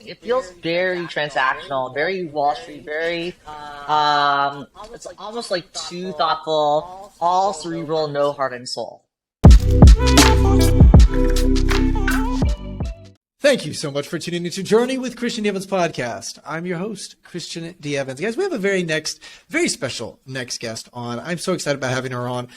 company. It feels very transactional, very Wall Street, very, it's almost like too thoughtful, all cerebral, no heart and soul. Thank you so much for tuning into Journey with Christian D. Evans podcast. I'm your host, Christian D. Evans. Guys, we have a very special next guest on. I'm so excited about having her on.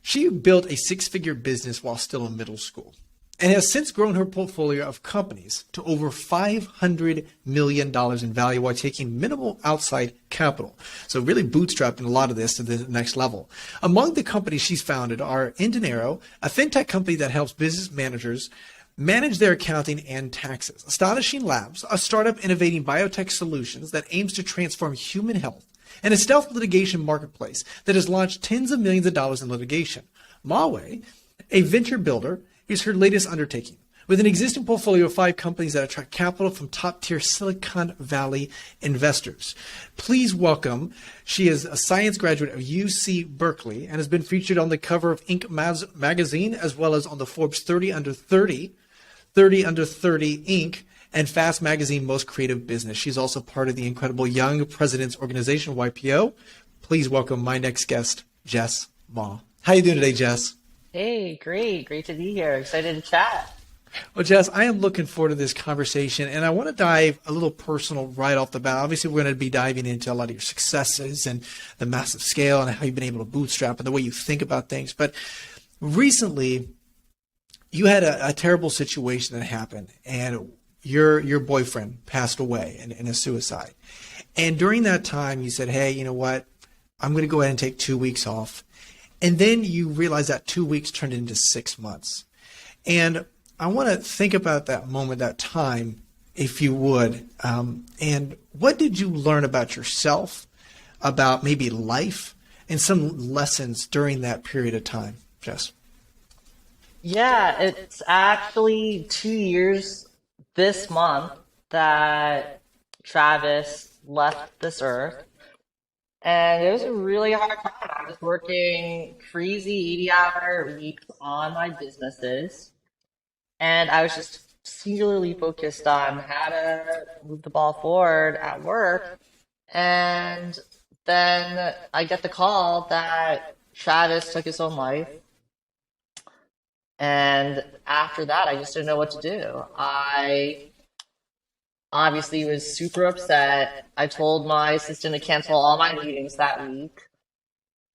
She built a six-figure business while still in middle school and has since grown her portfolio of companies to over $500 million in value while taking minimal outside capital. So really bootstrapping a lot of this to the next level. Among the companies she's founded are inDinero, a fintech company that helps business managers manage their accounting and taxes. Astonishing Labs, a startup innovating biotech solutions that aims to transform human health. And a stealth litigation marketplace that has launched tens of millions of dollars in litigation. Mahway, a venture builder, is her latest undertaking. With an existing portfolio of 5 companies that attract capital from top-tier Silicon Valley investors. Please welcome, she is a science graduate of UC Berkeley and has been featured on the cover of Inc. magazine as well as on the Forbes 30 Under 30 Inc., and Fast Magazine Most Creative Business. She's also part of the incredible Young Presidents Organization, YPO. Please welcome my next guest, Jess Mah. How you doing today, Jess? Hey, great. Great to be here. Excited to chat. Well, Jess, I am looking forward to this conversation, and I want to dive a little personal right off the bat. Obviously, we're going to be diving into a lot of your successes and the massive scale and how you've been able to bootstrap and the way you think about things. But recently, you had a terrible situation that happened, and your boyfriend passed away in a suicide. And during that time, you said, hey, you know what? I'm going to go ahead and take 2 weeks off. And then you realize that 2 weeks turned into 6 months. And I want to think about that moment, that time, if you would. And what did you learn about yourself, about maybe life, and some lessons during that period of time, Jess? Yeah, it's actually 2 years this month that Travis left this earth. And it was a really hard time. I was working crazy 80-hour weeks on my businesses. And I was just singularly focused on how to move the ball forward at work. And then I get the call that Travis took his own life. And after that, I just didn't know what to do. I obviously was super upset. I told my assistant to cancel all my meetings that week.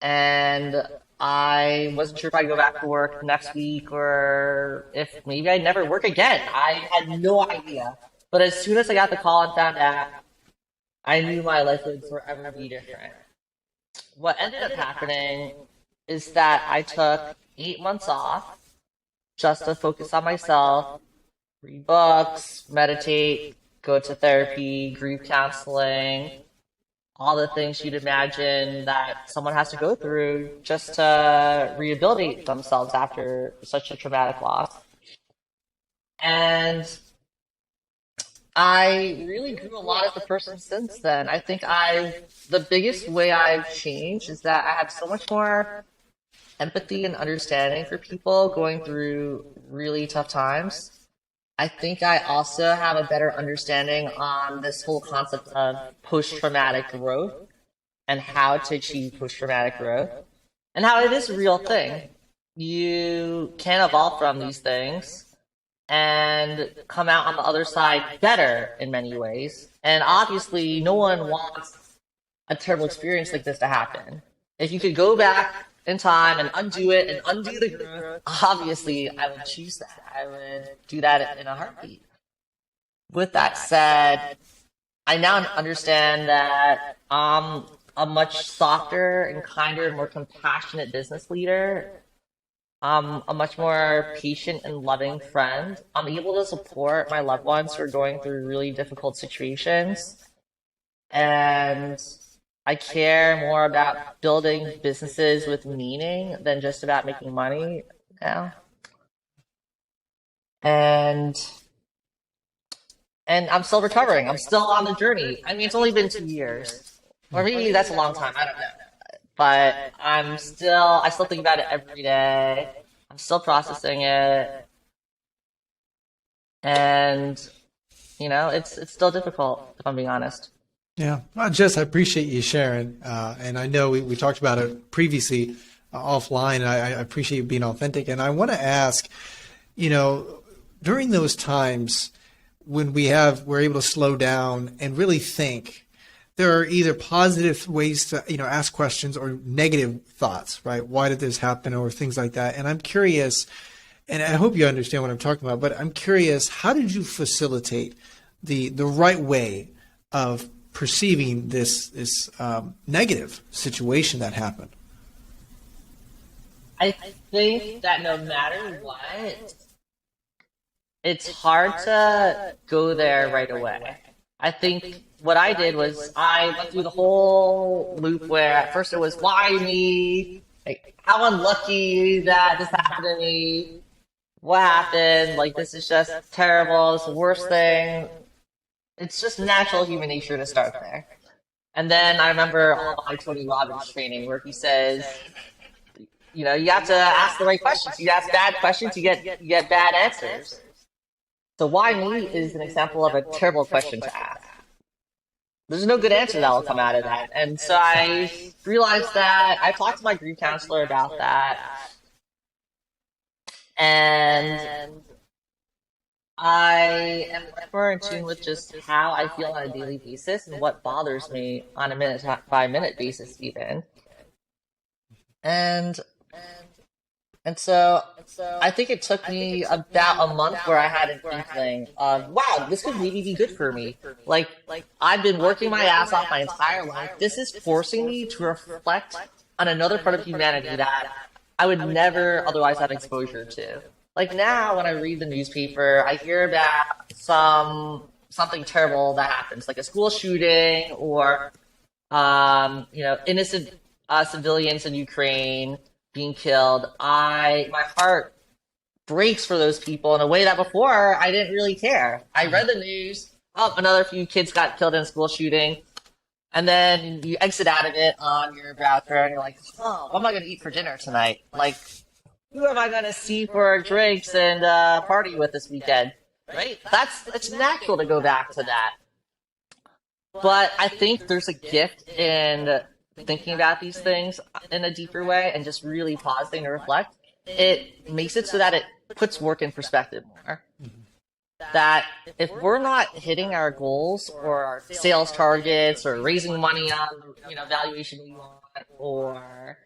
And I wasn't sure if I'd go back to work next week or if maybe I'd never work again. I had no idea. But as soon as I got the call and found out, I knew my life would forever be different. What ended up happening is that I took 8 months off just to focus on myself, read books, meditate, go to therapy, group counseling, all the things you'd imagine that someone has to go through just to rehabilitate themselves after such a traumatic loss. And I really grew a lot as a person since then. I think the biggest way I've changed is that I have so much more empathy and understanding for people going through really tough times. I think I also have a better understanding on this whole concept of post-traumatic growth and how to achieve post-traumatic growth and how it is a real thing. You can evolve from these things and come out on the other side better in many ways. And obviously, no one wants a terrible experience like this to happen. If you could go back in time and undo it and undo the growth, obviously I would choose that. I would do that in a heartbeat. With that said, I now understand that I'm a much softer and kinder, more compassionate business leader. I'm a much more patient and loving friend. I'm able to support my loved ones who are going through really difficult situations. And I care more about building businesses with meaning than just about making money now. And I'm still recovering. I'm still on the journey. I mean, it's only been 2 years. Or maybe that's a long time. I don't know. But I still think about it every day. I'm still processing it. And It's still difficult, if I'm being honest. Yeah. Well, Jess, I appreciate you sharing. And I know we talked about it previously offline, and I appreciate you being authentic. And I want to ask, you know, during those times when we're able to slow down and really think, there are either positive ways to, ask questions or negative thoughts, right? Why did this happen or things like that? And I'm curious, and I hope you understand what I'm talking about, but I'm curious, how did you facilitate the right way of perceiving this negative situation that happened? I think that no matter what, it's hard to go there right away. I think what I did was I went through the whole loop where at first it was, why me? Like, how unlucky that this happened to me. What happened? Like, this is just terrible. It's the worst thing. It's just natural human nature to start there. And then I remember all my Tony Robbins training where he says, you have to ask the right questions. You ask bad questions, you get bad answers. So why me is an example of a terrible question to ask. There's no good answer that will come out of that. And so I realized that I talked to my grief counselor about that. And I am much more in tune with just how I feel on a daily basis and what bothers me on a minute by minute basis even. And and so I think it took me about a month where I had an inkling of, wow, this could maybe be good for me. Like, I've been working my ass off my entire life. This is forcing me to reflect on another part of humanity that I would never otherwise have exposure to. Like now, when I read the newspaper, I hear about something terrible that happens, like a school shooting or innocent civilians in Ukraine being killed. My heart breaks for those people in a way that before I didn't really care. I read the news. Oh, another few kids got killed in a school shooting. And then you exit out of it on your browser and you're like, oh, what am I going to eat for dinner tonight? Like, who am I going to see for drinks and party with this weekend? Right? It's natural to go back to that. But I think there's a gift in thinking about these things in a deeper way and just really pausing to reflect. It makes it so that it puts work in perspective more. That if we're not hitting our goals or our sales targets or raising money on valuation we want or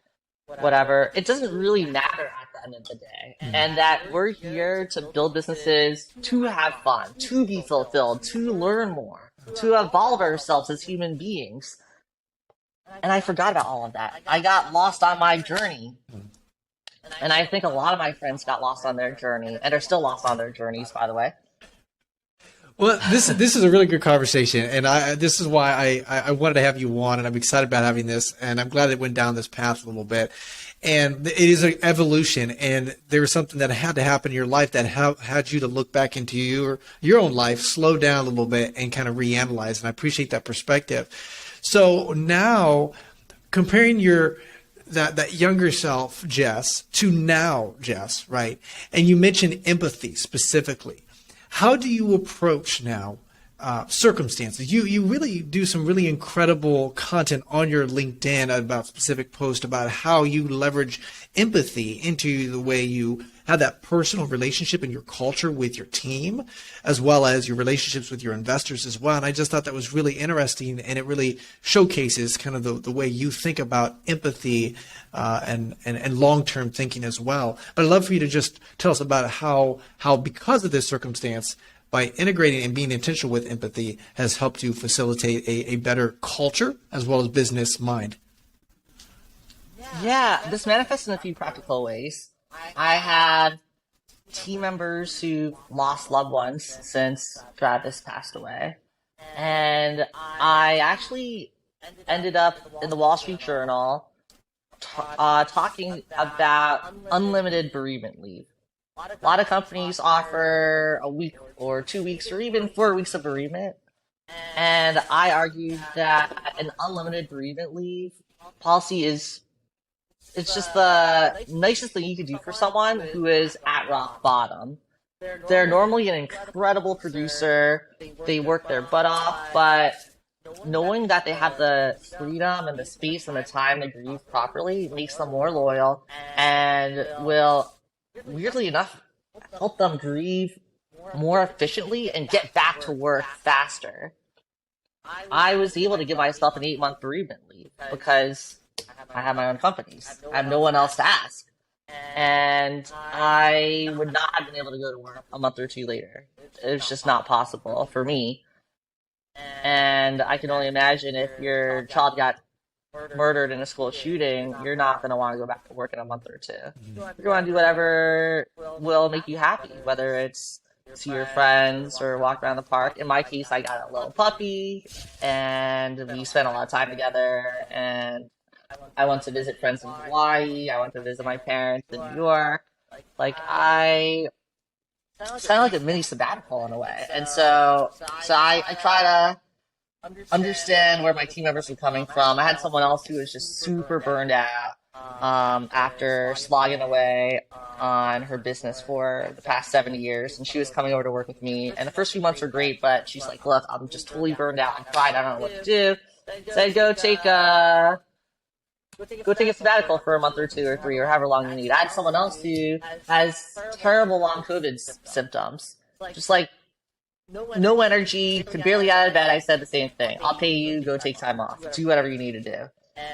whatever, it doesn't really matter at the end of the day. And that we're here to build businesses to have fun, to be fulfilled, to learn more, to evolve ourselves as human beings. And I forgot about all of that. I got lost on my journey. And I think a lot of my friends got lost on their journey and are still lost on their journeys, by the way. Well, this is a really good conversation, and this is why I wanted to have you on, and I'm excited about having this, and I'm glad it went down this path a little bit. And it is an evolution, and there was something that had to happen in your life that had you to look back into your own life, slow down a little bit, and kind of reanalyze. And I appreciate that perspective. So now, comparing that younger self, Jess, to now, Jess, right? And you mentioned empathy specifically. How do you approach now circumstances? You really do some really incredible content on your LinkedIn about specific posts about how you leverage empathy into the way you have that personal relationship in your culture with your team, as well as your relationships with your investors as well. And I just thought that was really interesting, and it really showcases kind of the way you think about empathy and long-term thinking as well. But I'd love for you to just tell us about how because of this circumstance, by integrating and being intentional with empathy, has helped you facilitate a better culture as well as business mind. Yeah, this manifests in a few practical ways. I have team members who lost loved ones since Travis passed away. And I actually ended up in the Wall Street Journal talking about unlimited bereavement leave. A lot of companies offer a week or 2 weeks or even 4 weeks of bereavement. And I argued that an unlimited bereavement leave policy it's just the nicest thing you could do for someone who is at rock bottom. They're normally an incredible producer. They work their butt off, but knowing that they have the freedom and the space and the time to grieve properly makes them more loyal and will, weirdly enough, help them grieve more efficiently and get back to work faster. I was able to give myself an 8-month bereavement leave because I have my own companies. I have no one else to ask. And I would not have been able to go to work a month or two later. It was just not possible for me. And I can only imagine if your child got murdered in a school shooting, you're not going to want to go back to work in a month or two. You're going to do whatever will make you happy, whether it's see your friends or walk around the park. In my case, I got a little puppy, and we spent a lot of time together, and I went to visit friends in Hawaii. I went to visit my parents in New York. Like, it's kind of like a mini sabbatical in a way. And so I try to understand where my team members are coming from. I had someone else who was just super burned out after slogging away on her business for the past 7 years, and she was coming over to work with me. And the first few months were great, but she's like, "Look, I'm just totally burned out. I'm fried. I don't know what to do." So I'd go take a sabbatical for a month or two or three or however long you need. I had someone else who has terrible long COVID symptoms, just like no energy, could barely get out of bed. I said the same thing. I'll pay you, go take time off, do whatever you need to do.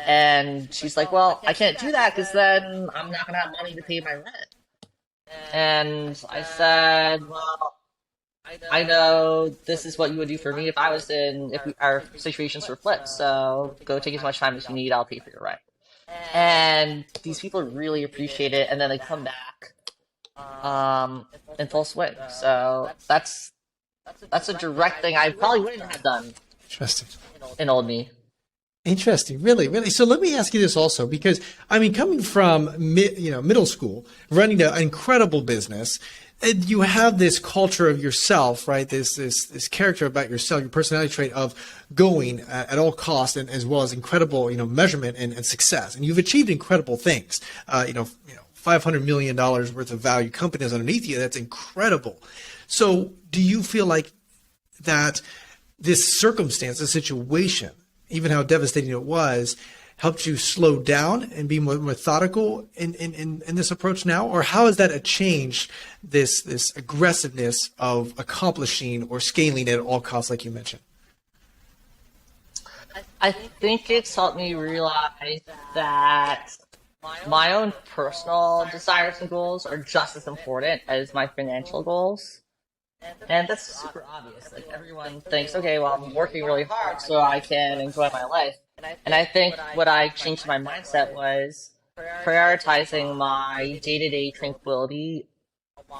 And she's like, "Well, I can't do that because then I'm not going to have money to pay my rent." And I said, "Well, I know this is what you would do for me if our situations were flipped. So go take as much time as you need. I'll pay for your rent." And these people really appreciate it, and then they come back in full swing. So that's a direct thing I probably wouldn't have done. Interesting. In old me. Interesting. Really, really. So let me ask you this also, because I mean, coming from middle school, running an incredible business, you have this culture of yourself, right? This character about yourself, your personality trait of going at all costs, and as well as incredible, measurement and success. And you've achieved incredible things. $500 million worth of value companies underneath you. That's incredible. So do you feel like that this circumstance, the situation, even how devastating it was, helped you slow down and be more methodical in this approach now? Or how has that changed this aggressiveness of accomplishing or scaling at all costs, like you mentioned? I think it's helped me realize that my own personal desires and goals are just as important as my financial goals. And that's super obvious. Like, everyone thinks, okay, well, I'm working really hard so I can enjoy my life. And I think what I changed my mindset was prioritizing my day-to-day tranquility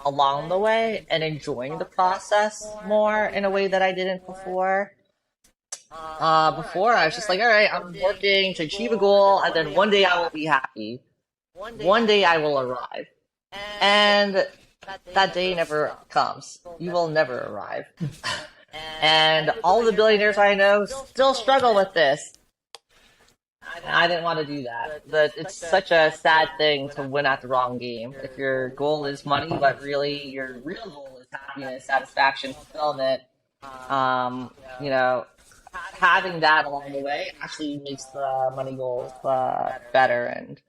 along the way and enjoying the process more in a way that I didn't before. Before, I was just like, all right, I'm working to achieve a goal, and then one day I will be happy. One day I will arrive. And that day never comes. You will never arrive. And all the billionaires I know still struggle with this. And I didn't want to do that. But it's such a sad thing to win at the wrong game. If your goal is money, but really your real goal is happiness, satisfaction, fulfillment, having that along the way actually makes the money goals better. And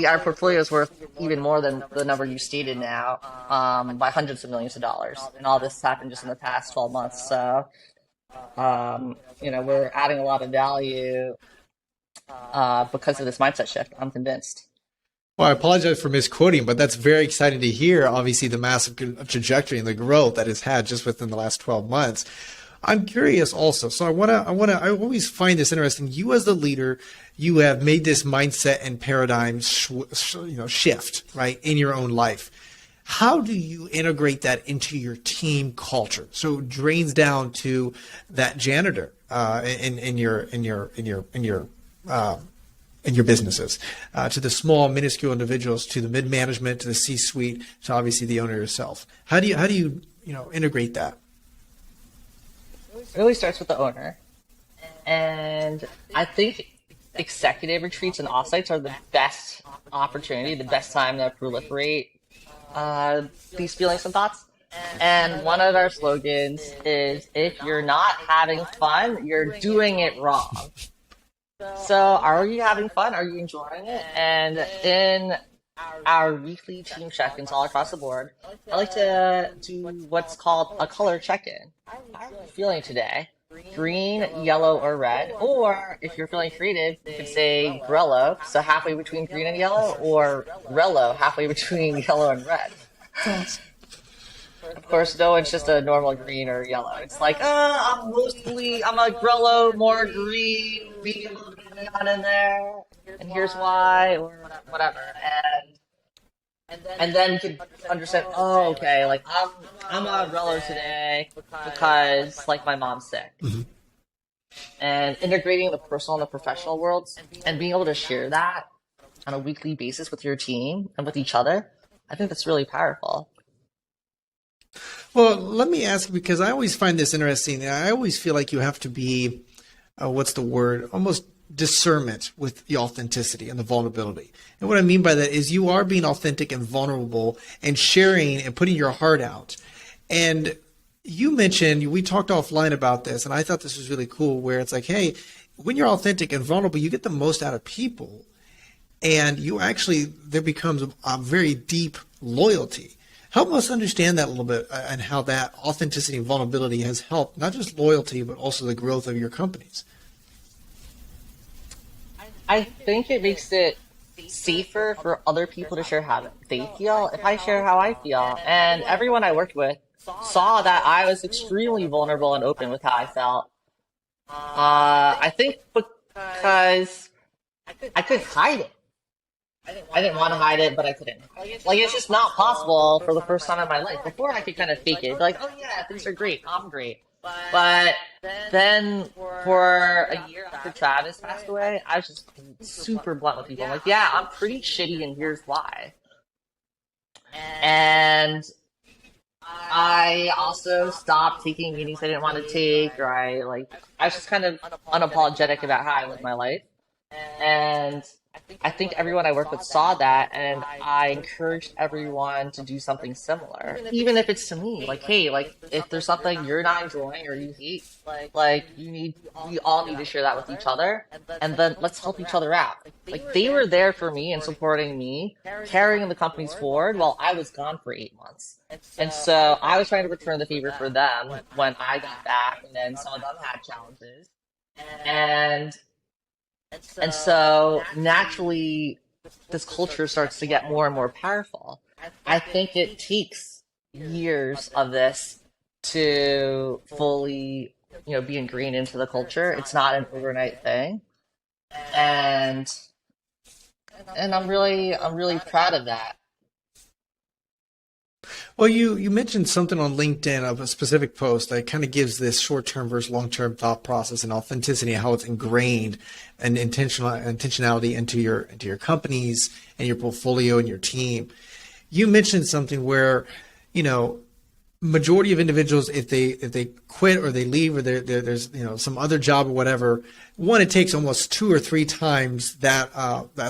our portfolio is worth even more than the number you stated now, by hundreds of millions of dollars. And all this happened just in the past 12 months. So, we're adding a lot of value because of this mindset shift, I'm convinced. Well, I apologize for misquoting, but that's very exciting to hear. Obviously, the massive trajectory and the growth that it's had just within the last 12 months. I'm curious also. So I always find this interesting. You as the leader, you have made this mindset and paradigm shift, right, in your own life. How do you integrate that into your team culture? So it drains down to that janitor in your businesses, to the small, minuscule individuals, to the mid-management, to the C-suite, to obviously the owner yourself. How do you integrate that? It really starts with the owner. And I think executive retreats and offsites are the best opportunity, the best time to proliferate these feelings and thoughts. And one of our slogans is, if you're not having fun, you're doing it wrong. So are you having fun? Are you enjoying it? And in our weekly team check-ins all across the board, I like to do what's called a color check-in. How are you feeling today? Green, yellow, or red? Or if you're feeling creative, you could say Grello, so halfway between green and yellow, or Rello, halfway between yellow and red. Of course, no, it's just a normal green or yellow. It's like, I'm a Grello, more green, maybe a little bit of neon in there, and here's why, or whatever. And then you can understand, oh, okay, like, I'm a Rello today because, like, my mom's sick. And integrating the personal and the professional worlds and being able to share that on a weekly basis with your team and with each other, I think that's really powerful. Well, let me ask, because I always find this interesting. I always feel like you have to be, what's the word, almost discernment with the authenticity and the vulnerability. And what I mean by that is you are being authentic and vulnerable and sharing and putting your heart out. And you mentioned, we talked offline about this, and I thought this was really cool, where it's like, hey, when you're authentic and vulnerable, you get the most out of people. And you actually, there becomes a very deep loyalty. Help us understand that a little bit, and how that authenticity and vulnerability has helped not just loyalty, but also the growth of your companies. I think it makes it safer for other people to share how they feel if I share how I feel. And everyone I worked with saw that I was extremely vulnerable and open with how I felt. I think because I couldn't hide it. I didn't want to hide it, but I couldn't. Like, it's just not possible for the first time in my life. Before, I could kind of fake it. Be like, oh yeah, things are great, I'm great. But then for a year after Travis passed away, I was just super blunt with people. I'm like, yeah, I'm pretty shitty, and here's why. And I also stopped taking meetings I didn't want to take, or I was just kind of unapologetic about how I lived my life. And I think everyone I work with saw that, and I encouraged everyone to do something similar, even if it's to me. Like, hey, like, if there's something you're not enjoying or you hate, like, we all need to share that with each other, and then let's help each other out. Like, they were there for me and supporting me, carrying the companies forward while I was gone for 8 months. And so I was trying to return the favor for them when I got back, and then some of them had challenges. And so naturally, this culture starts to get more and more powerful. I think it takes years of this to fully, be ingrained into the culture. It's not an overnight thing. And I'm really proud of that. Well, you mentioned something on LinkedIn of a specific post that kind of gives this short-term versus long-term thought process and authenticity, and how it's ingrained and intentionality into your companies and your portfolio and your team. You mentioned something where, majority of individuals, if they quit or they leave, or there's some other job or whatever, one, it takes almost 2 or 3 times that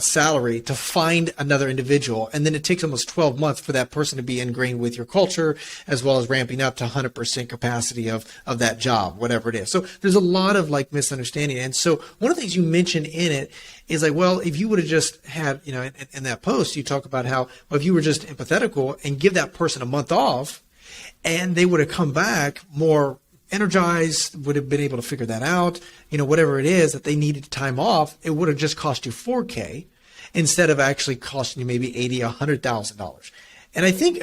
salary to find another individual, and then it takes almost 12 months for that person to be ingrained with your culture, as well as ramping up to 100% capacity of that job, whatever it is. So there's a lot of misunderstanding. And so one of the things you mentioned in it is well, if you would have just had, in that post, you talk about how, well, if you were just empathetical and give that person a month off, and they would have come back more energized, would have been able to figure that out, whatever it is that they needed time off, it would have just cost you $4K instead of actually costing you maybe $80,000, $100,000. And I think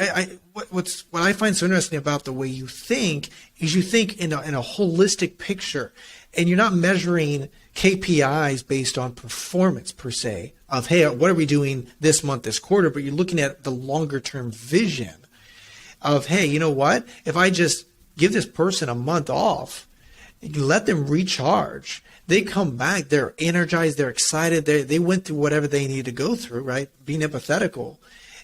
what I find so interesting about the way you think is you think in a holistic picture, and you're not measuring KPIs based on performance per se of, hey, what are we doing this month, this quarter, but you're looking at the longer term vision of, hey, you know what? If I just give this person a month off, let them recharge, they come back, they're energized, they're excited, they went through whatever they need to go through, right? Being empathetical.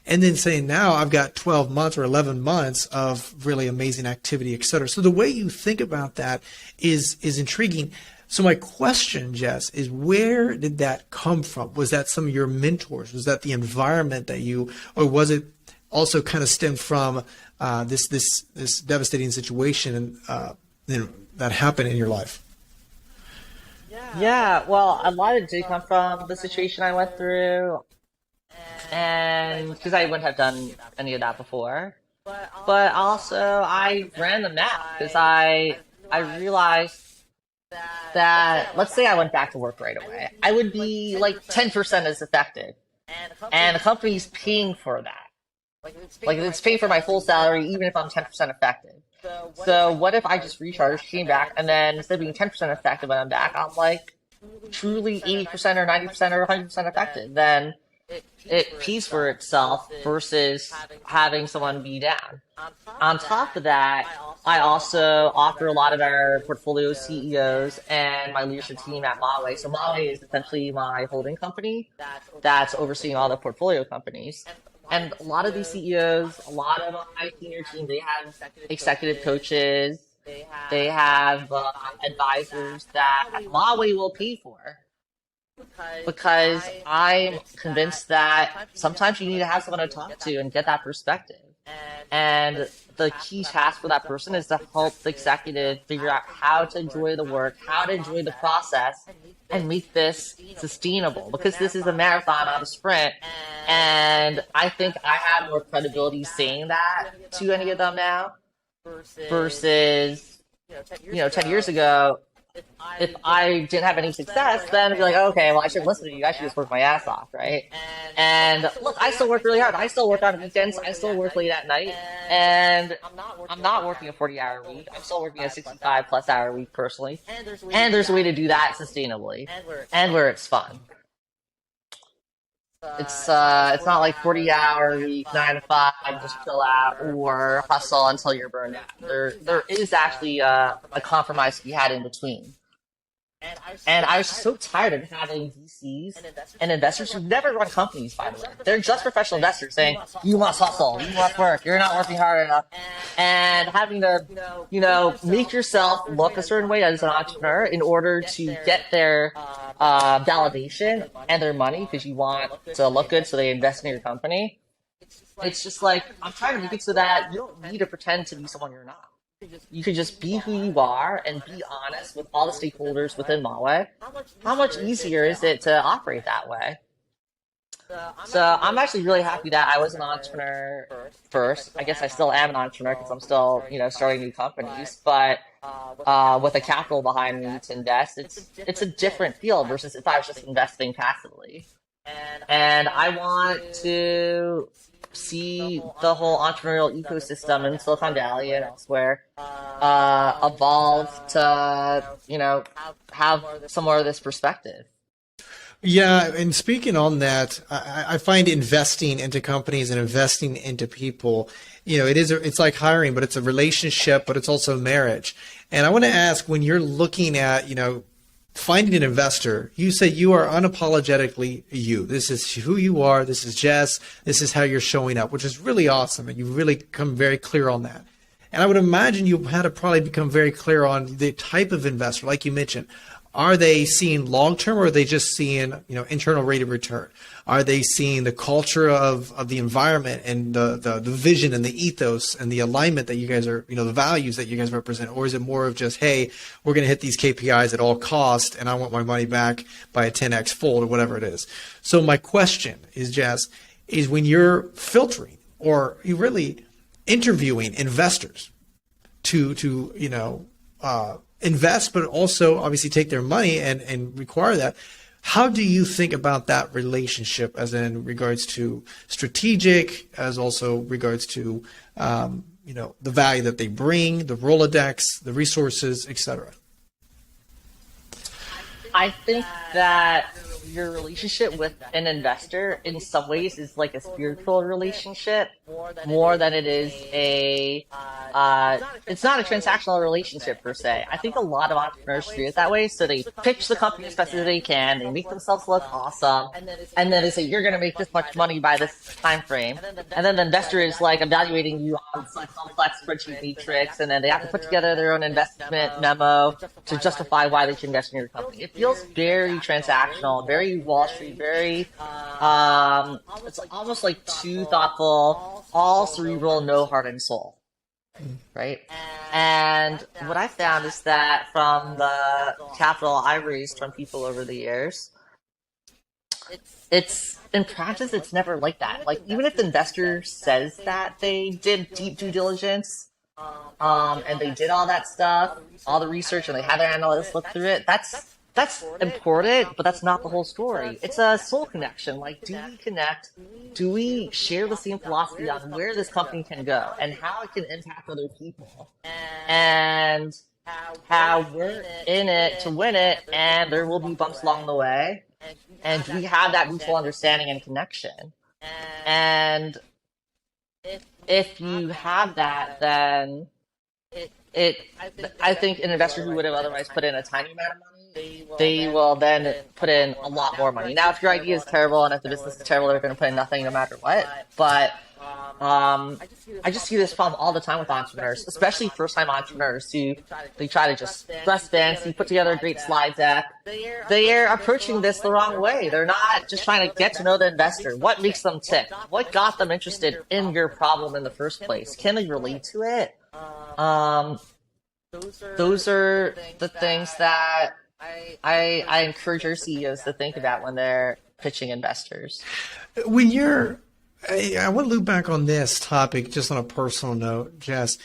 And then saying, now I've got 12 months or 11 months of really amazing activity, et cetera. So the way you think about that is intriguing. So my question, Jess, is where did that come from? Was that some of your mentors? Was that the environment or was it also kind of stemmed from this devastating situation that happened in your life? Yeah, well, a lot of it did come from the situation I went through, and because I wouldn't have done any of that before. But also, I ran the math because I realized that, let's say I went back to work right away, I would be like 10% as effective, and the company's paying for that. Like it's paying for my full salary, even if I'm 10% effective. So what if I just recharged, came back, and then instead of being 10% effective when I'm back, I'm like truly 80% or 90% or 100% effective? Then it pays for itself versus having someone be down. On top of that, I also offer a lot of our portfolio CEOs and my leadership team at Mahway. So Mahway is essentially my holding company that's overseeing all the portfolio companies. And a lot of these CEOs, a lot of my senior team, they have executive coaches, they have advisors that Mahway will pay for, because I'm convinced that sometimes you need to have someone to talk to and get that perspective. And the key task for that person is to help the executive figure out how to enjoy the work, how to enjoy the process, and make this sustainable. Because this is a marathon, not a sprint. And I think I have more credibility saying that to any of them now versus, 10 years ago, if I didn't have any success, then I'd be like, okay, well, I shouldn't listen to you. I should just work my ass off, right? And look, I still work really hard. I still work on weekends. I still work late at night. And I'm not working a 40-hour week. I'm still working a 65-plus-hour week personally. And there's a way to do that sustainably and where it's fun. It's not like 40-hour week, 9 to 5, just chill out or hustle until you're burned out. There is actually a compromise to be had in between. And I was so tired of having VCs and investors who never run companies, by the way. They're just professional investors saying, you must hustle, you must work, you're not working hard enough. And having to, make yourself look a certain way as an entrepreneur in order to get their validation and their money because you want to look good so they invest in your company. It's just like, I'm trying to make it so that you don't need to pretend to be someone you're not. You could just be who you are and be honest with all the stakeholders within Mahway. How much easier is it to operate that way? So I'm actually really happy that I was an entrepreneur first. I guess I still am an entrepreneur because I'm still, starting new companies. But with a capital behind me to invest, it's a different field versus if I was just investing passively. And I want to see the whole entrepreneurial ecosystem in Silicon Valley and elsewhere evolve to, have some more of this perspective. Yeah, and speaking on that, I find investing into companies and investing into people, it's like hiring, but it's a relationship, but it's also marriage. And I want to ask, when you're looking at, finding an investor, you say you are unapologetically you. This is who you are. This is Jess. This is how you're showing up, which is really awesome. And you really come very clear on that. And I would imagine you had to probably become very clear on the type of investor, like you mentioned. Are they seeing long-term or are they just seeing, internal rate of return? Are they seeing the culture of the environment and the vision and the ethos and the alignment that you guys are, the values that you guys represent? Or is it more of just, hey, we're going to hit these KPIs at all cost and I want my money back by a 10x fold or whatever it is? So my question is, Jess, is when you're filtering or you really interviewing investors to invest, but also obviously take their money and require that. How do you think about that relationship as in regards to strategic, as also regards to, the value that they bring, the Rolodex, the resources, etc.? I think that your relationship with an investor in some ways is like a spiritual relationship more than it is it's not a transactional relationship per se. I think a lot of entrepreneurs treat it that way, so they pitch the company as best as they can, they make themselves look awesome, and then they say, you're going to make this much money by this time frame, and then the investor is like evaluating you on some complex spreadsheet matrix, and then they have to put together their own investment memo to justify why they should invest in your company. It feels very transactional, very Wall Street, very it's almost like too thoughtful all cerebral, no heart and soul, right? And what I found is that from the capital I raised from people over the years, it's in practice, it's never like that. Like, even if the investor says that they did deep due diligence, and they did all that stuff, all the research, and they had their analysts look through it, that's important, but that's not the whole story. It's a soul connection. Like, do we connect? Do we share the same philosophy on where this company can go and how it can impact other people? And how we're in it to win it, and there will be bumps along the way. And do we have that mutual understanding and connection? And if you have that, then I think an investor who would have otherwise put in a tiny amount of money, they will then put in a lot more money. Now, if your idea is terrible and if the business is terrible, they're going to put in nothing no matter what. But I just see this problem all the time with entrepreneurs, especially first-time entrepreneurs who they try to just dress fancy, put together a great slide deck. They are approaching this the wrong way. They're not just trying to get to know the investor. What makes them tick? What got them interested in your problem in the first place? Can they relate to it? Those are the things that I encourage our CEOs to think about when they're pitching investors. When you're, I want to loop back on this topic just on a personal note, Jess.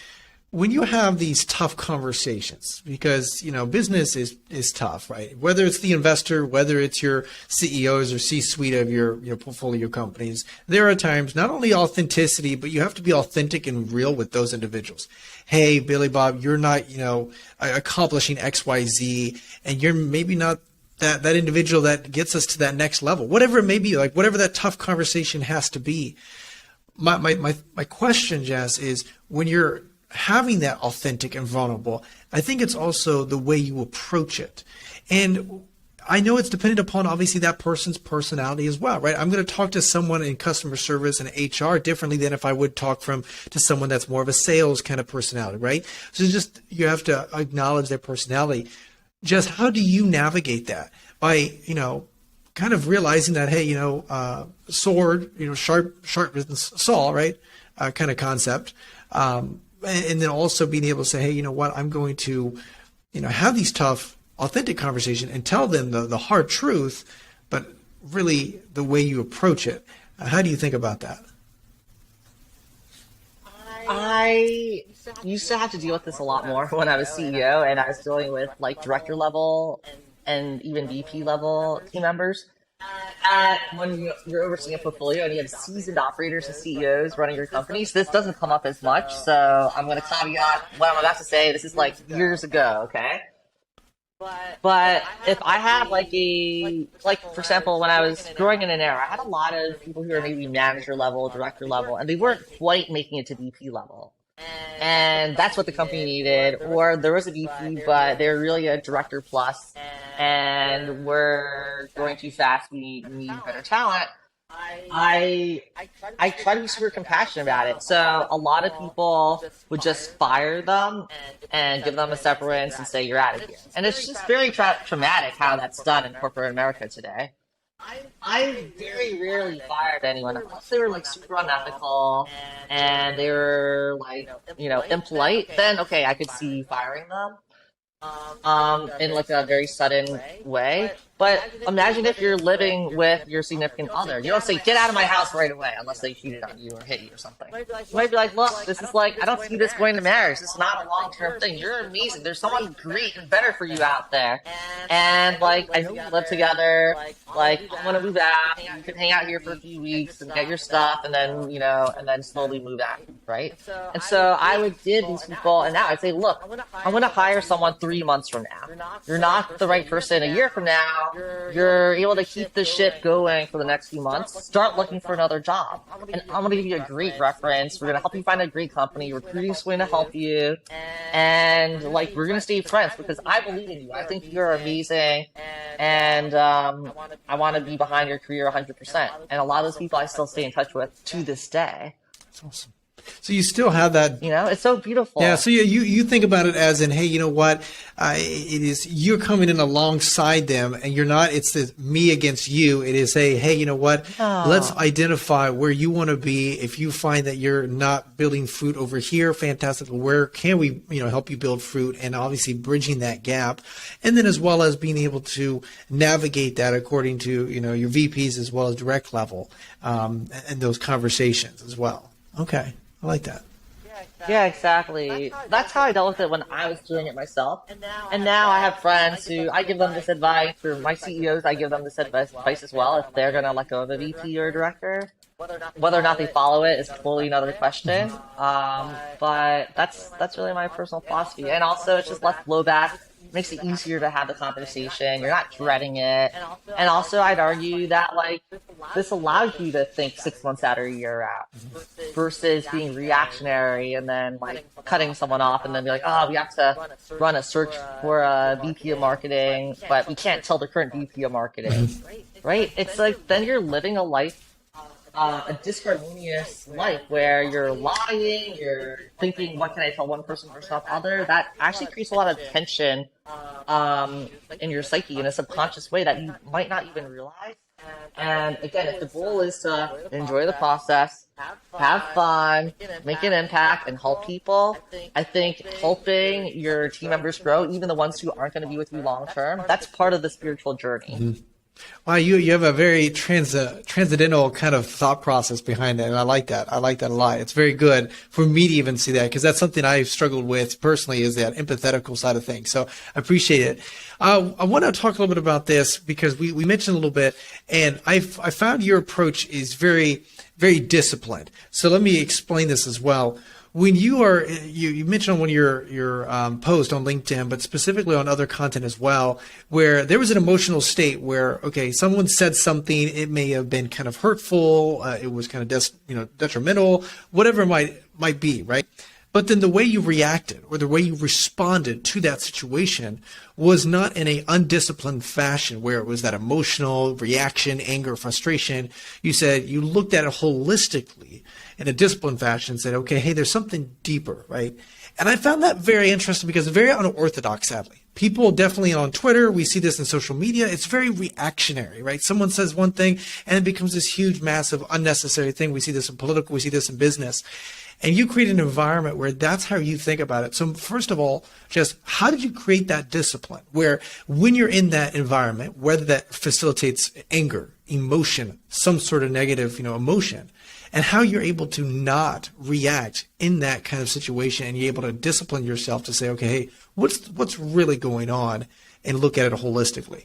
When you have these tough conversations, because, you know, business is tough, right? Whether it's the investor, whether it's your CEOs or C-suite of your portfolio companies, there are times not only authenticity, but you have to be authentic and real with those individuals. Hey, Billy Bob, you're not, you know, accomplishing X, Y, Z, and you're maybe not that individual that gets us to that next level, whatever it may be, like whatever that tough conversation has to be. My question, Jess, is when you're having that authentic and vulnerable, I think it's also the way you approach it. And I know it's dependent upon obviously that person's personality as well, right? I'm going to talk to someone in customer service and HR differently than if I would talk to someone that's more of a sales kind of personality, right? So just, you have to acknowledge their personality. Just how do you navigate that? By, you know, kind of realizing that, hey, you know, sword, you know, sharp as saw, right? Kind of concept. And then also being able to say, hey, you know what, I'm going to, you know, have these tough, authentic conversations and tell them the hard truth, but really the way you approach it. How do you think about that? I used to have to deal with this a lot more when I was CEO and I was dealing with like director level and even VP level team members. When you're overseeing a portfolio and you have seasoned operators and CEOs running your companies, this doesn't come up as much. So I'm going to caveat what I'm about to say. This is like years ago, okay? But if I have like for example, when I was growing in inDinero, I had a lot of people who were maybe manager level, director level, and they weren't quite making it to VP level. And that's what the company needed. Or there was a VP, but they were really a director plus, and we're going too fast. We need better talent. I try to be super compassionate about it. So a lot of people would just fire them and give them a severance and say, you're out of here. And it's just very traumatic how that's done in corporate America today. I very rarely fired anyone unless they were like super unethical and they were like, you know, impolite. Then okay, I could see firing them in like a very sudden way. But imagine if you're living with your significant other. You don't say, get out of my house right away unless they cheated on you or hit you or something. You might be like, look, this is like, I don't see this going to marriage. This is not a long-term thing. You're amazing. There's someone great and better for you out there. And like, I know we live together. Like, I want to move out. You can hang out here for a few weeks and get your stuff and then, you know, and then slowly move out, right? And so I would give these people, and now I'd say, look, I'm going to hire someone 3 months from now. You're not the right person a year from now. You're able to keep the ship going for the next few months. Start looking for another job. And I'm going to give you a great reference. We're going to help you find a great company. Recruiting's going to help you. And, like, we're going to stay friends because I believe in you. I think you're amazing. And I want to be behind your career 100%. And a lot of those people I still stay in touch with to this day. That's awesome. So you still have that. You know, it's so Yeah, beautiful. so you think about it as in, hey, you know what? It is you're coming in alongside them, and you're not. It's the me against you. It is a hey, you know what? Let's Oh, identify where you want to be. If you find that you're not building fruit over here, fantastic. Where can we, help you build fruit? And obviously bridging that gap, and then as well as being able to navigate that according to your VPs as well as direct level, and those conversations as well. Okay, I like that. yeah, exactly. That's how I dealt with it when I was doing it myself. And now I have friends who I give them this advice, or my CEOs, I give them this advice as well. If they're going to let go of a VP or a director, whether or not they follow it is totally another question. But that's really my personal philosophy. And also, it's just less blowback. Makes it easier to have the conversation. You're not dreading it. And also, I'd argue that like this allows you to think 6 months out or a year out versus being reactionary and then like cutting someone off and then be like, oh, we have to run a search for a VP of marketing, but we can't tell the current VP of marketing, right? It's like then you're living a life, a disharmonious life where you're lying, you're thinking, what can I tell one person versus other? That actually creates a lot of tension in your psyche in a subconscious way that you might not even realize. And again, if the goal is to enjoy the process, have fun, make an impact, and help people, I think helping your team members grow, even the ones who aren't going to be with you long term, that's part of the spiritual journey. Wow, you have a very transcendental kind of thought process behind it, and I like that. I like that a lot. It's very good for me to even see that because that's something I've struggled with personally is that empathetical side of things. So I appreciate it. I want to talk a little bit about this because we mentioned a little bit, and I found your approach is very, very disciplined. So let me explain this as well. When you mentioned on one of your posts on LinkedIn, but specifically on other content as well, where there was an emotional state where, okay, someone said something, it may have been kind of hurtful, it was kind of detrimental, whatever it might be, right? But then the way you reacted or the way you responded to that situation was not in a undisciplined fashion where it was that emotional reaction, anger, frustration. You looked at it holistically in a disciplined fashion and said, okay, hey, there's something deeper, right? And I found that very interesting because it's very unorthodox, sadly. People definitely on Twitter, we see this in social media, it's very reactionary, right? Someone says one thing and it becomes this huge, massive, unnecessary thing. We see this in political, we see this in business. And you create an environment where that's how you think about it. So first of all, just how did you create that discipline where when you're in that environment, whether that facilitates anger, emotion, some sort of negative, emotion, and how you're able to not react in that kind of situation and you're able to discipline yourself to say, okay, hey, what's really going on and look at it holistically.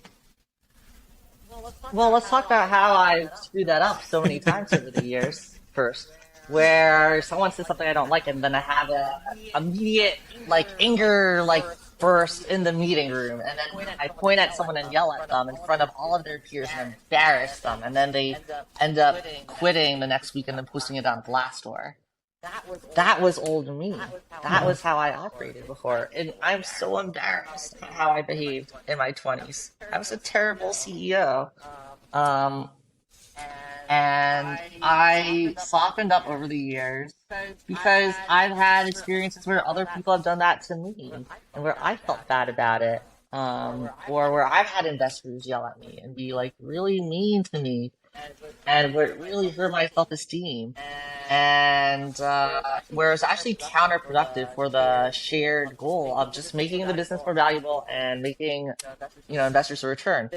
Well, let's talk about how I screwed that up so many times over the years first. Where someone says something I don't like, and then I have a immediate like anger like burst in the meeting room, and then I point at someone and yell at them in front of all of their peers and embarrass them, and then they end up quitting the next week and then posting it on Glassdoor. That was old me. That was how I operated before, and I'm so embarrassed at how I behaved in my 20s. I was a terrible CEO. Um, and I softened up over the years because I've had experiences where other people have done that to me and where I felt bad about it. Or where I've had investors yell at me and be like really mean to me and where it really hurt my self-esteem. And where it's actually counterproductive for the shared goal of just making the business more valuable and making, investors a return.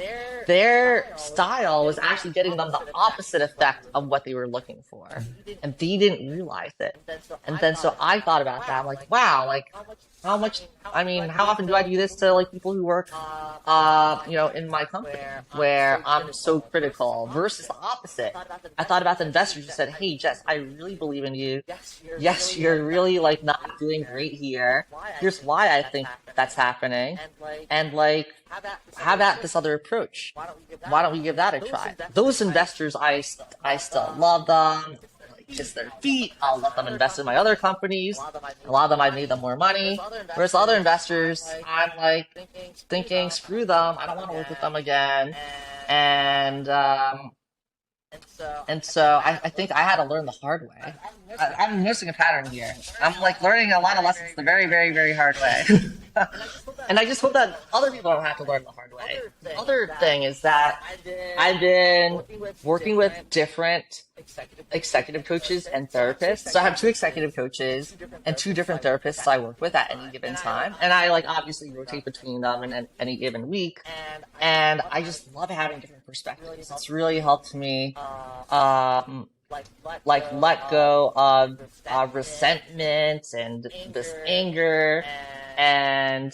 Their style was actually getting them the opposite effect of what they were looking for, and they didn't realize it. And then so I thought about that. I'm like, wow, like how much? I mean, how often do I do this to like people who work, in my company where I'm so critical versus the opposite. I thought about the investors who said, "Hey, Jess, I really believe in you. Yes, you're really like not doing great here. Here's why I think that's happening, and like, how about this other approach? Why don't we give that a try?" Those investors, I still love them. Kiss their feet. I'll let them invest in my other companies. A lot of them, I made them more money. Whereas other investors, I'm like thinking, screw them. I don't want to work with them again. And And so I think I had to learn the hard way. I'm noticing a pattern here. I'm like learning a lot of lessons the very, very, very hard way. And I just hope that other people don't have to learn the hard way. The other thing is that I've been working with different executive coaches and therapists. So I have two executive coaches and two different therapists I work with at any given time. And I like obviously rotate between them in any given week. And I just love having different perspectives. It's really helped me like let go of resentment and this anger and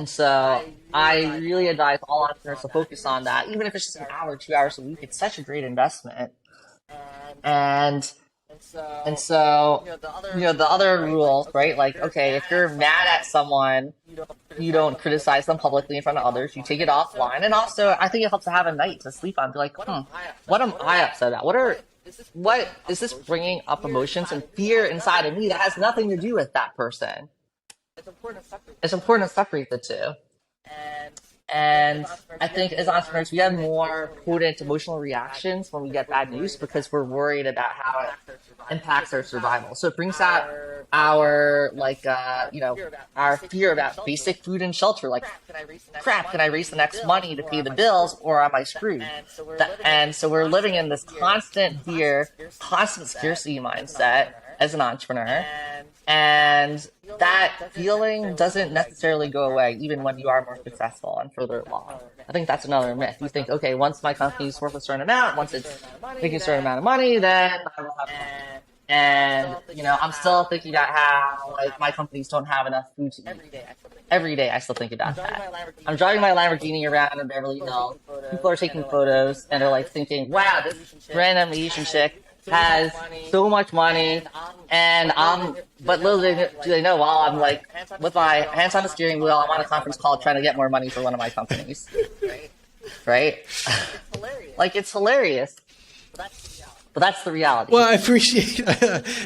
so I really advise all entrepreneurs to focus on that, even if it's just an hour, 2 hours a week. It's such a great investment. And so the other rules, right? Like, okay, if you're mad at someone, you don't criticize them publicly in front of others. You take it offline. And also, I think it helps to have a night to sleep on. Be like, what am I upset about? What is this bringing up emotions and fear inside of me that has nothing to do with that person? It's important to separate the two. And I think as entrepreneurs, we have more potent emotional reactions when we get bad news because we're worried about how it impacts our survival. So it brings out our our fear about basic food and shelter. Like, crap, can I raise the next money to pay the bills, or am I screwed? And so we're living in this constant fear, constant scarcity mindset as an entrepreneur. And that feeling doesn't necessarily go away even when you are more successful and further along. I think that's another myth. You think, okay, once my company's worth a certain amount, once it's making a certain amount of money, then I will have fun. And, I'm still thinking about how, like, my companies don't have enough food to eat. Every day I still think about that. I'm driving my Lamborghini around in Beverly Hills. People are taking photos, and they're, like, thinking, wow, this random Asian chick has so much money, and but little do they know, while I'm like with my hands on the steering wheel, I'm on a conference call trying to get more money for one of my companies. Right? Like, it's hilarious. But that's the reality. Well, I appreciate,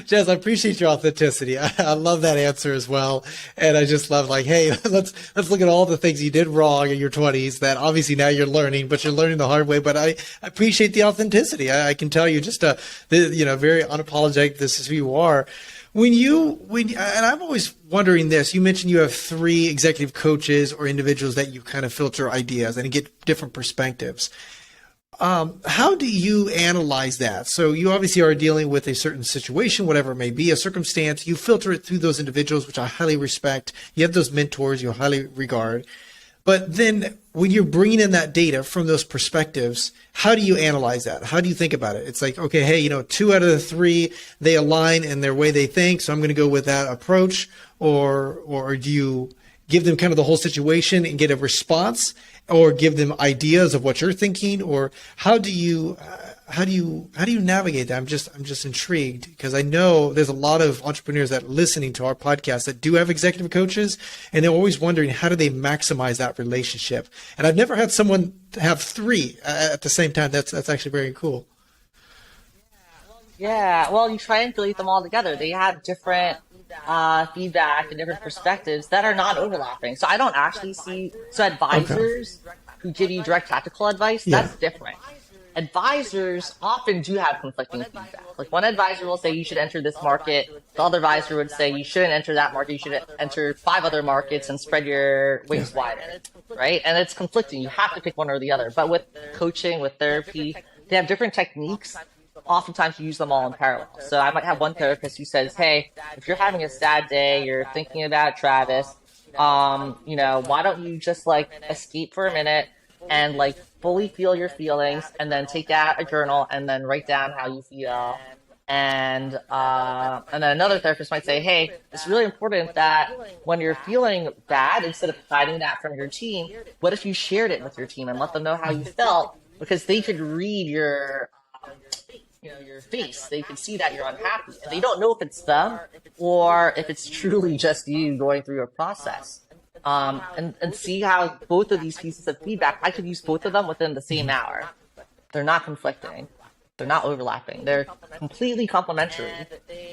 Jess, I appreciate your authenticity. I love that answer as well. And I just love, like, hey, let's look at all the things you did wrong in your 20s that obviously now you're learning, but you're learning the hard way. But I appreciate the authenticity. I can tell you just, very unapologetic, this is who you are. And I'm always wondering this, you mentioned you have 3 executive coaches or individuals that you kind of filter ideas and get different perspectives. How do you analyze that? So you obviously are dealing with a certain situation, whatever it may be, a circumstance. You filter it through those individuals, which I highly respect. You have those mentors you highly regard. But then when you're bringing in that data from those perspectives, how do you analyze that? How do you think about it? It's like, okay, hey, 2 out of the 3, they align in their way they think, so I'm going to go with that approach. Or do you give them kind of the whole situation and get a response, or give them ideas of what you're thinking, or how do you navigate that? I'm just intrigued, because I know there's a lot of entrepreneurs that are listening to our podcast that do have executive coaches, and they're always wondering, how do they maximize that relationship? And I've never had someone have 3 at the same time. That's actually very cool. Yeah, well, you triangulate them all together. They have different feedback and different perspectives that are not overlapping. So I don't actually see, so advisors who give you direct tactical advice, that's different. Advisors often do have conflicting feedback. Like, one advisor will say you should enter this market. The other advisor would say you shouldn't enter that market. You should enter 5 other markets and spread your wings wider, right? And it's conflicting. You have to pick one or the other. But with coaching, with therapy, they have different techniques. Oftentimes you use them all in parallel. So I might have one therapist who says, hey, if you're having a sad day, you're thinking about Travis, why don't you just escape for a minute and fully feel your feelings, and then take out a journal and then write down how you feel. And then another therapist might say, hey, it's really important that when you're feeling bad, instead of hiding that from your team, what if you shared it with your team and let them know how you felt? Because they could read your face. They can see that you're unhappy, and they don't know if it's them or if it's truly just you going through a process. And see how both of these pieces of feedback, I could use both of them within the same hour. They're not conflicting. They're not overlapping. They're completely complementary.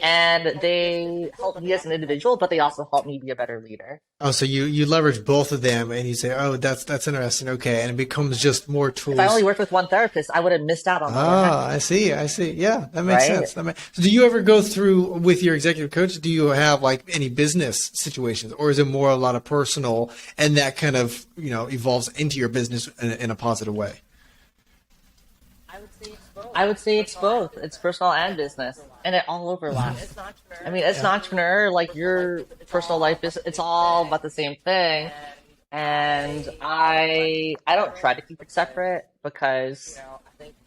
And they help me as an individual, but they also help me be a better leader. Oh, so you leverage both of them, and you say, "Oh, that's interesting." Okay, and it becomes just more If I tools. only worked with one therapist, I would have missed out on the other half, Ah, I see. Yeah, that makes right? sense. So do you ever go through with your executive coach? Do you have like any business situations, or is it more a lot of personal, and that kind of evolves into your business in a positive way? I would say it's both. It's personal and business, and it all overlaps. I mean, as an entrepreneur, like your personal life is, it's all about the same thing. And I don't try to keep it separate because,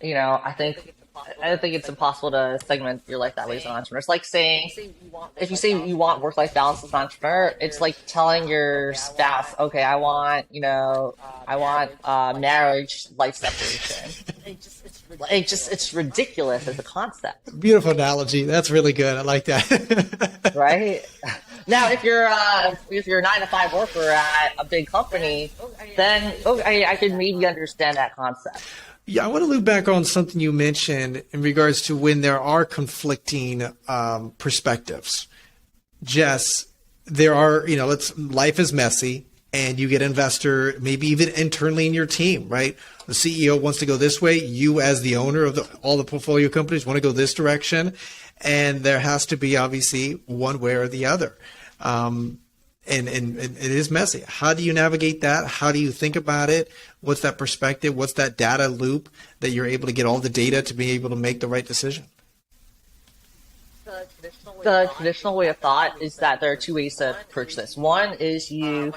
I think it's impossible to segment your life that way as an entrepreneur. It's like saying, if you say you want work-life balance as an entrepreneur, it's like telling your spouse, okay, I want marriage life separation. It's ridiculous as a concept, Beautiful analogy. That's really good. I like that. right? Now, if you're a 9 to 5 worker at a big company, then okay, I can maybe understand that concept. Yeah, I want to loop back on something you mentioned in regards to when there are conflicting perspectives. Jess, there are, life is messy, and you get an investor, maybe even internally in your team, right? The CEO wants to go this way. You, as the owner of all the portfolio companies, want to go this direction. And there has to be obviously one way or the other. And it is messy. How do you navigate that? How do you think about it? What's that perspective? What's that data loop that you're able to get all the data to be able to make the right decision? The traditional way of thought is that there are two ways to approach this. One is you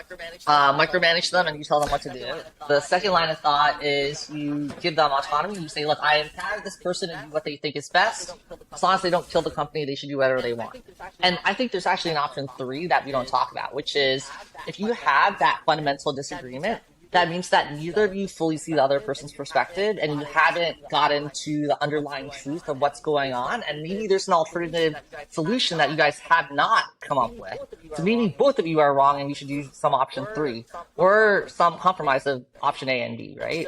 micromanage them and you tell them what to do. The second line of thought is you give them autonomy. You say, look, I empower this person to do what they think is best. As long as they don't kill the company, they should do whatever they want. And I think there's actually an option 3 that we don't talk about, which is if you have that fundamental disagreement, that means that neither of you fully see the other person's perspective and you haven't gotten to the underlying truth of what's going on. And maybe there's an alternative solution that you guys have not come up with. So maybe both of you are wrong and you should use some option 3 or some compromise of option A and B, right?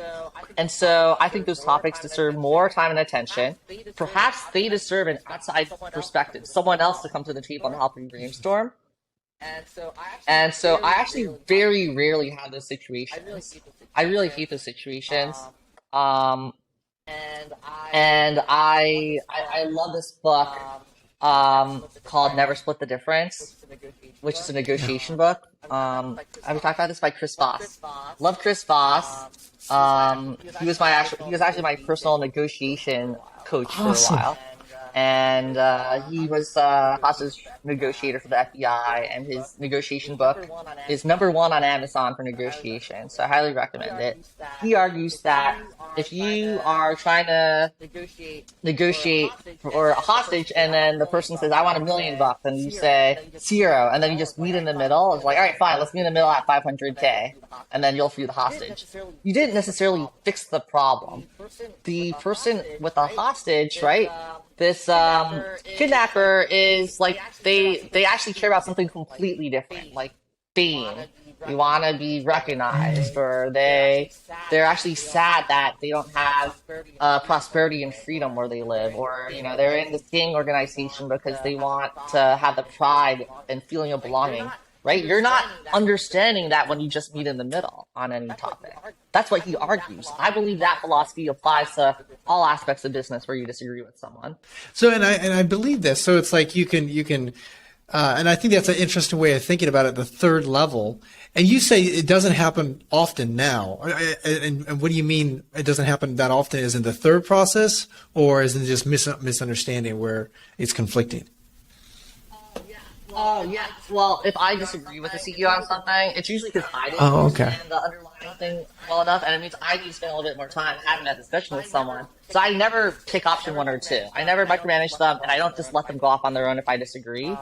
And so I think those topics deserve more time and attention. Perhaps they deserve an outside perspective, someone else to come to the table and help you brainstorm. And so I actually very rarely have those situations. I really hate those situations. Um, and I love this book called Never Split the Difference, which is a negotiation book. I was talking about this by Chris Voss. Love Chris Voss. He was actually my personal negotiation coach for a while. And he was a hostage negotiator for the FBI, and his negotiation book is #1 on Amazon for negotiation, so I highly recommend it. He argues that if you are trying to negotiate for a hostage and then the person says, I want $1 million, and you say 0, and then you just meet in the middle, it's like, all right, fine, let's meet in the middle at 500K, and then you'll free the hostage. You didn't necessarily fix the problem. The person with the hostage, right? This kidnapper is like they actually care about something completely different, like fame. They want to be recognized, or they're actually sad that they don't have prosperity and freedom where they live, or they're in this gang organization because they want to have the pride and feeling of belonging. Right? You're not understanding that when you just meet in the middle on any topic. That's what he argues. I believe that philosophy applies to all aspects of business where you disagree with someone. So, and I believe this. So it's like you can, and I think that's an interesting way of thinking about it. The third level, and you say it doesn't happen often now. And what do you mean it doesn't happen that often? Is it the third process, or is it just misunderstanding where it's conflicting? Yeah. Well, if I disagree with the CEO on something, it's usually because I didn't understand the underlying thing well enough, and it means I need to spend a little bit more time having that discussion with someone. So I never pick option 1 or 2. I never micromanage them, and I don't just let them go off on their own if I disagree.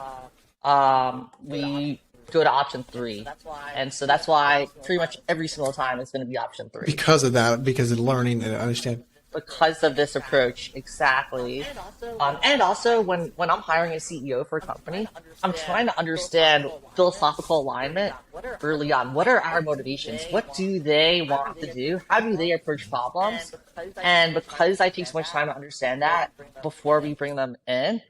We go to option 3, and so that's why pretty much every single time it's going to be option 3. Because of that, because of learning and understanding. because of this approach. Exactly. And also when I'm hiring a CEO for a company, I'm trying to understand philosophical alignment early on. What are our motivations? What do they want to do? How do they approach problems? And because I take so much time to understand that before we bring them in,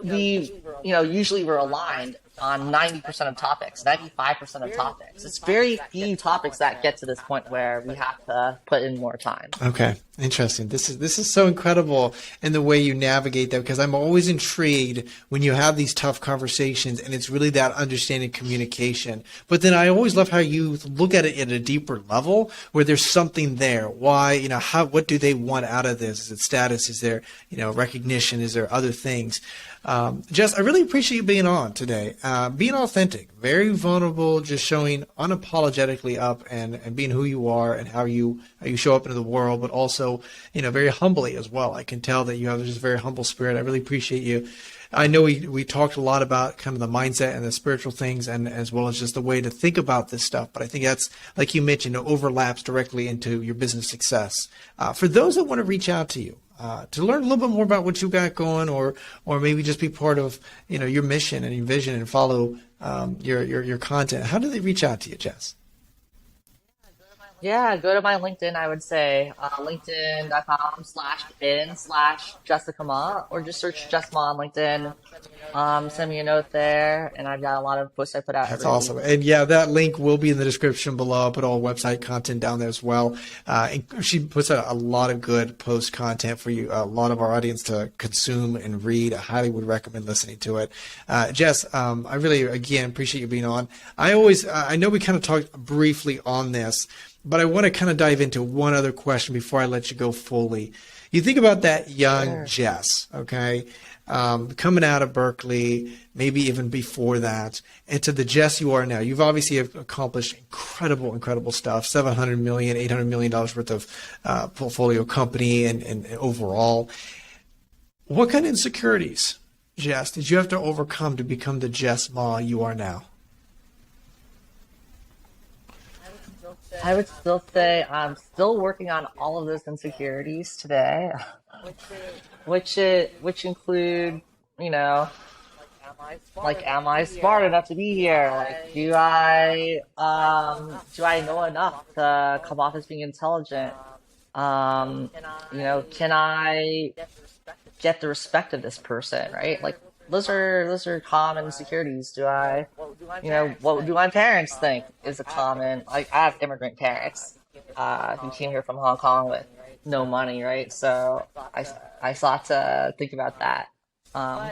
usually we're aligned on 90% of topics, 95% of topics. It's very few topics that get to this point where we have to put in more time. Okay, interesting. This is so incredible in the way you navigate that, because I'm always intrigued when you have these tough conversations and it's really that understanding communication. But then I always love how you look at it at a deeper level where there's something there. Why, what do they want out of this? Is it status? Is there, recognition? Is there other things? Jess, I really appreciate you being on today, being authentic, very vulnerable, just showing unapologetically up and being who you are and how you show up into the world, but also, very humbly as well. I can tell that you have just a very humble spirit. I really appreciate you. I know we talked a lot about kind of the mindset and the spiritual things, and as well as just the way to think about this stuff. But I think that's, like you mentioned, overlaps directly into your business success. For those that want to reach out to you, to learn a little bit more about what you got going, or maybe just be part of your mission and your vision and follow your content, how do they reach out to you, Jess? Yeah, go to my LinkedIn, I would say, linkedin.com/in/Jessica Mah, or just search Jess Mah on LinkedIn. Send me a note there, and I've got a lot of posts I put out That's every awesome. week. And yeah, that link will be in the description below. I'll put all website content down there as well. And she puts out a lot of good post content for you, a lot of our audience to consume and read. I highly would recommend listening to it. Jess, I really, again, appreciate you being on. I know we kind of talked briefly on this, but I want to kind of dive into one other question before I let you go fully. You think about that young Sure. Jess, okay? Coming out of Berkeley, maybe even before that, and to the Jess you are now. You've obviously accomplished incredible stuff, $700 million, $800 million worth of portfolio company and overall. What kind of insecurities, Jess, did you have to overcome to become the Jess Mah you are now? I would still say I'm still working on all of those insecurities today, which include, like, am I smart enough to be here? Like, do I know enough to come off as being intelligent? Can I get the respect of this person, right? Like, those are common insecurities. What do my parents think is a common, like, I have immigrant parents, who came here from Hong Kong with no money, right? So I sought to think about that. Um,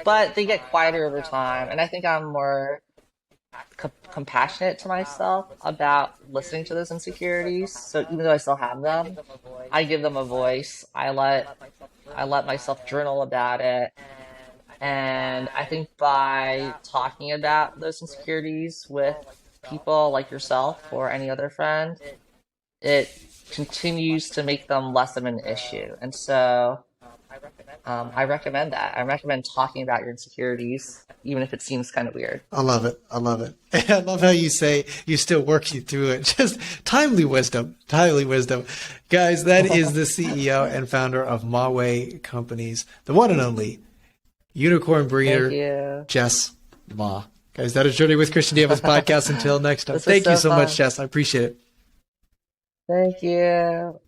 but they get quieter over time, and I think I'm more compassionate to myself about listening to those insecurities. So even though I still have them, I give them a voice. I let myself journal about it. And I think by talking about those insecurities with people like yourself or any other friend, it continues to make them less of an issue. And so I recommend that. I recommend talking about your insecurities, even if it seems kind of weird. I love it. I love it. I love how you say you're still working through it. Just timely wisdom. Timely wisdom. Guys, that is the CEO and founder of Mahway Companies, the one and only unicorn Thank breeder, you. Jess Mah. Guys, that is Journey with Christian Davis podcast. Until next time. This was Thank you so so much, fun. Jess. I appreciate it. Thank you.